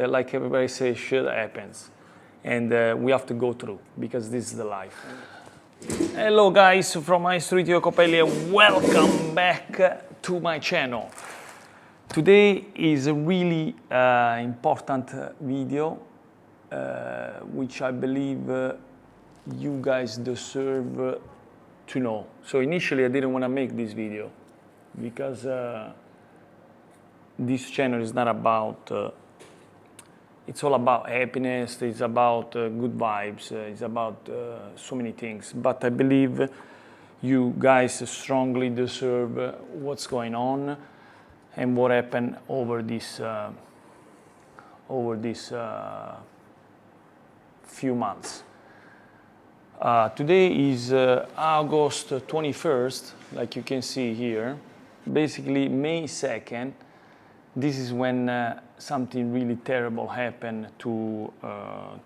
Like everybody says, shit happens. And we have to go through, because this is the life. Hello guys, from my street Iacopelli, welcome back to my channel. Today is a really important video, which I believe you guys deserve to know. So initially I didn't want to make this video, because this channel is not about it's all about happiness, it's about good vibes, it's about so many things. But I believe you guys strongly deserve what's going on and what happened over this few months. Today is August 21st, like you can see here. Basically, May 2nd, this is when something really terrible happened to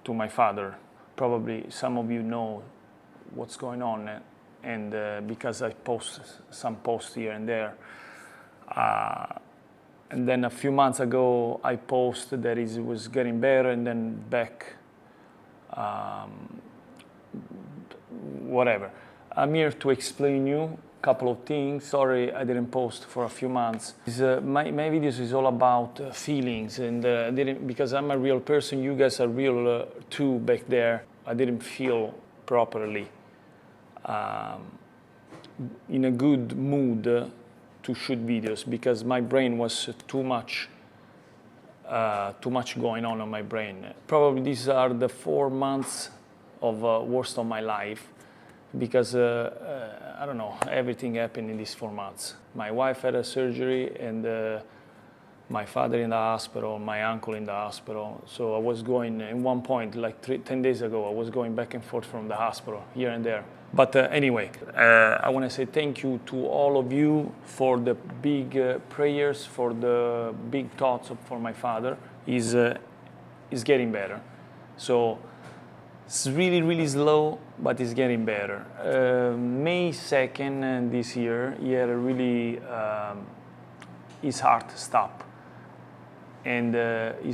my father. Probably some of you know what's going on, and because I post some posts here and there. And then a few months ago, I posted that he was getting better, and then back, whatever. I'm here to explain you a couple of things. Sorry I didn't post for a few months. My videos is all about feelings, and because I'm a real person, you guys are real too back there. I didn't feel properly in a good mood to shoot videos, because my brain was too much going on my brain. Probably these are the 4 months of worst of my life, because I don't know, everything happened in these 4 months. My wife had a surgery, and my father in the hospital, my uncle in the hospital. So I was going, at one point, like 10 days ago, I was going back and forth from the hospital, here and there. But anyway, I want to say thank you to all of you for the big prayers, for the big thoughts for my father. He's getting better. So it's really, really slow, but it's getting better. May 2nd this year, he had a really, his heart stopped. And he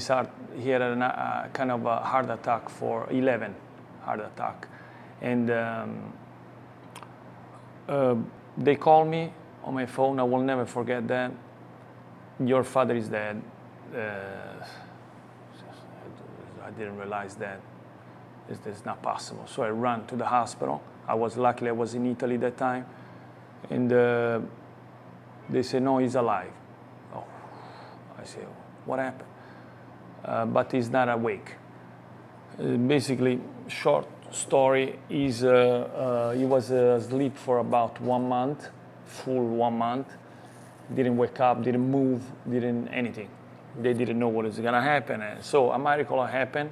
had a kind of a heart attack for 11 heart attack. And they called me on my phone. I will never forget that. Your father is dead. I didn't realize that. It's not possible. So I ran to the hospital. Luckily I was in Italy that time. And they said, no, he's alive. Oh, I said, what happened? But he's not awake. Basically, short story is he was asleep for about 1 month, full 1 month. Didn't wake up, didn't move, didn't anything. They didn't know what was gonna happen. So a miracle happened,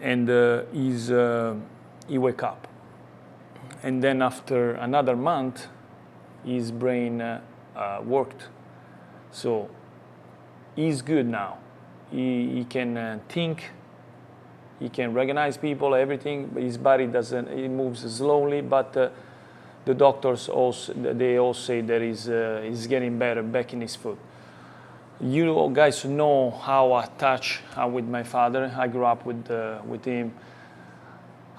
and he wake up. And then after another month, his brain worked. So he's good now. He can think, he can recognize people, everything, but his body doesn't, it moves slowly, but the doctors they all say that he's getting better back in his foot. You guys know how attached I'm with my father. I grew up with him.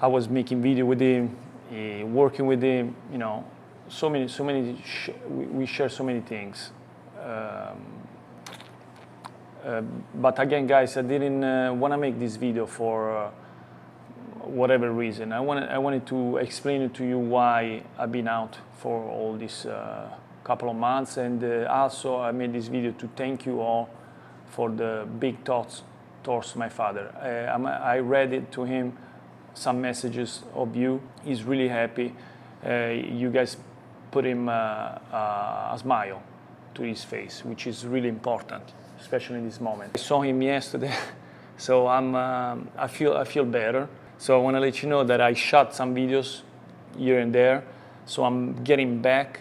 I was making video with him, working with him, you know, we share so many things. But again, guys, I didn't want to make this video for whatever reason. I wanted to explain it to you why I've been out for all this couple of months, and also I made this video to thank you all for the big thoughts towards my father. I read it to him, some messages of you. He's really happy. You guys put him a smile to his face, which is really important, especially in this moment. I saw him yesterday, so I feel better. So I want to let you know that I shot some videos here and there, so I'm getting back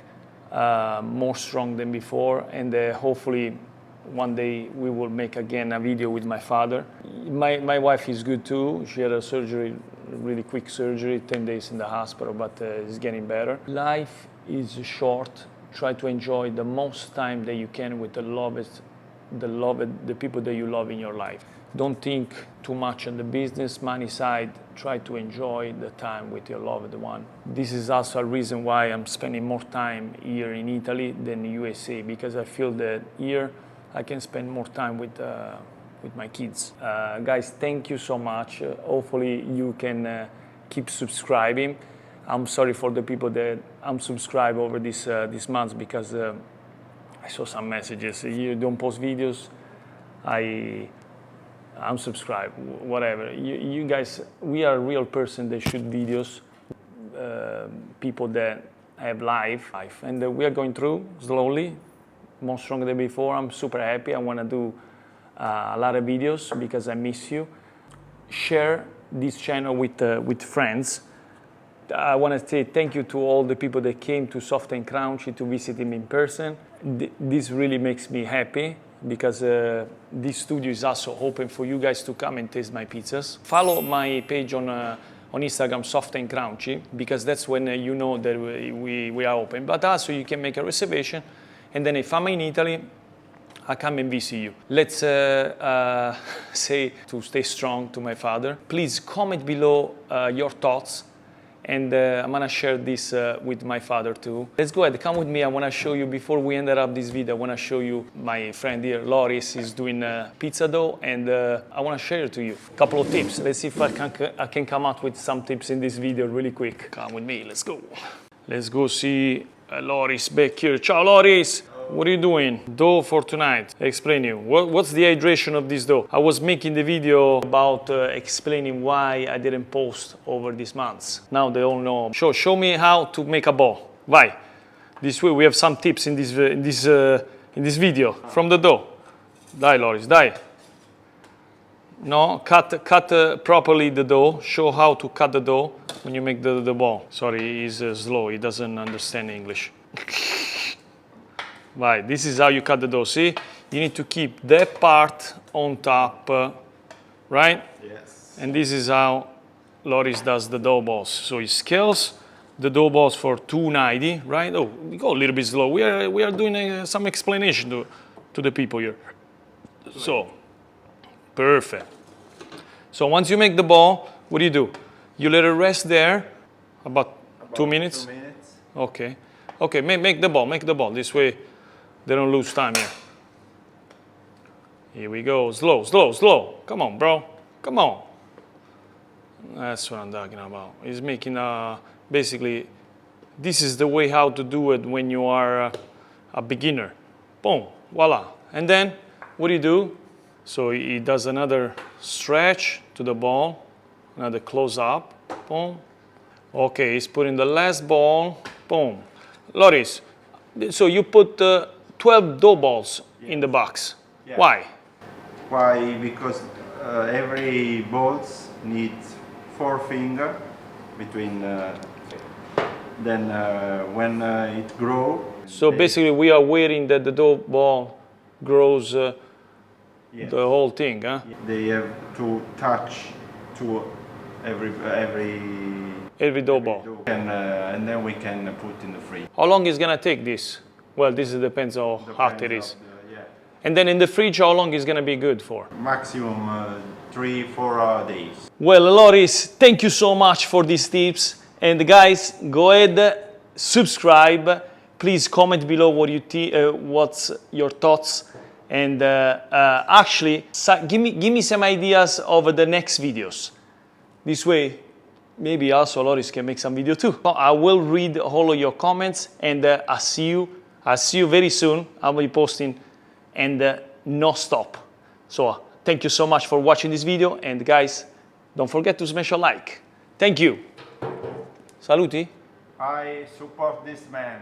more strong than before, and hopefully one day we will make again a video with my father. My wife is good too. She had a surgery, really quick surgery, 10 days in the hospital, but it's getting better. Life is short. Try to enjoy the most time that you can with the loved the people that you love in your life. Don't think too much on the business money side. Try to enjoy the time with your loved one. This is also a reason why I'm spending more time here in Italy than in USA, because I feel that here I can spend more time with my kids. Guys, thank you so much. Hopefully you can keep subscribing. I'm sorry for the people that unsubscribe over this month, because I saw some messages. You don't post videos. I unsubscribe, whatever. You guys, we are a real person that shoot videos, people that have life. And we are going through slowly, more stronger than before. I'm super happy. I want to do a lot of videos because I miss you. Share this channel with friends. I want to say thank you to all the people that came to Soft and Crunchy to visit him in person. This really makes me happy, because this studio is also open for you guys to come and taste my pizzas. Follow my page on Instagram, Soft and Crunchy, because that's when you know that we are open. But also you can make a reservation, and then if I'm in Italy, I come and visit you. Let's say to stay strong to my father. Please comment below your thoughts, and I'm gonna share this with my father too. Let's go ahead, come with me. I wanna show you, before we end up this video, I wanna show you my friend here, Loris, is doing pizza dough, and I wanna share it to you. A couple of tips. Let's see if I can come out with some tips in this video really quick. Come with me, let's go. Let's go see Loris back here. Ciao Loris! What are you doing? Dough for tonight. Explain you. What's the hydration of this dough? I was making the video about explaining why I didn't post over these months. Now they all know. Show me how to make a ball. Vai. This way we have some tips in this video from the dough. Dai Loris, dai. No, cut properly the dough. Show how to cut the dough when you make the ball. Sorry, he's slow. He doesn't understand English. Right, this is how you cut the dough. See, you need to keep that part on top, right? Yes. And this is how Loris does the dough balls. So he scales the dough balls for 290, right? Oh, we go a little bit slow. We are doing some explanation to the people here. So, perfect. So once you make the ball, what do? You let it rest there about 2 minutes. 2 minutes. Okay. Okay, make the ball. This way they don't lose time here. Here we go. Slow. Come on, bro. Come on. That's what I'm talking about. He's making basically, this is the way how to do it when you are a beginner. Boom, voila. And then what do? So he does another stretch to the ball, another close up. Boom. Okay, he's putting the last ball. Boom. Loris, so you put 12 dough balls in the box. Yeah. Why? Why? Because every balls needs 4 fingers between. Then when it grows. So basically, we are waiting that the dough ball grows yes. the whole thing, huh? They have to touch to every Every dough ball. and then we can put in the fridge. How long is gonna take this? Well, this depends how hot it is. Yeah. And then in the fridge, how long is gonna be good for? Maximum 3-4 days. Well, Loris, thank you so much for these tips. And guys, go ahead, subscribe. Please comment below what's your thoughts. And actually, give me some ideas over the next videos. This way, maybe also Loris can make some video too. I will read all of your comments, and I'll see you very soon. I'll be posting, and no stop. So thank you so much for watching this video, and guys, don't forget to smash a like. Thank you. Saluti. I support this man.